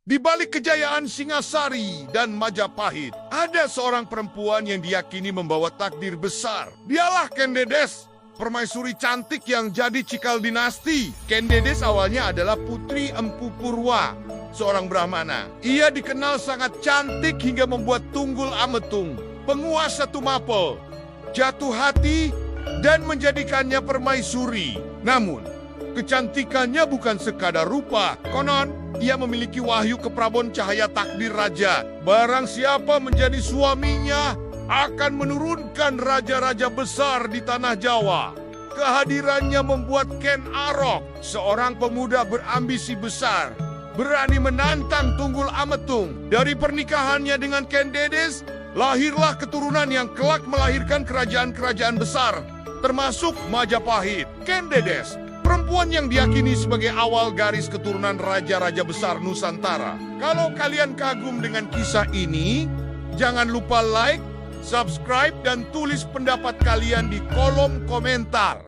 Di balik kejayaan Singasari dan Majapahit, ada seorang perempuan yang diyakini membawa takdir besar. Dialah Kendedes, permaisuri cantik yang jadi cikal dinasti. Kendedes awalnya adalah putri Empu Purwa, seorang Brahmana. Ia dikenal sangat cantik hingga membuat Tunggul Ametung, penguasa Tumapel, jatuh hati dan menjadikannya permaisuri. Namun, kecantikannya bukan sekadar rupa. Konon, ia memiliki wahyu keprabon cahaya takdir raja. Barang siapa menjadi suaminya akan menurunkan raja-raja besar di tanah Jawa. Kehadirannya membuat Ken Arok, seorang pemuda berambisi besar, berani menantang Tunggul Ametung. Dari pernikahannya dengan Kendedes, lahirlah keturunan yang kelak melahirkan kerajaan-kerajaan besar, termasuk Majapahit. Kendedes, perempuan yang diyakini sebagai awal garis keturunan raja-raja besar Nusantara. Kalau kalian kagum dengan kisah ini, jangan lupa like, subscribe, dan tulis pendapat kalian di kolom komentar.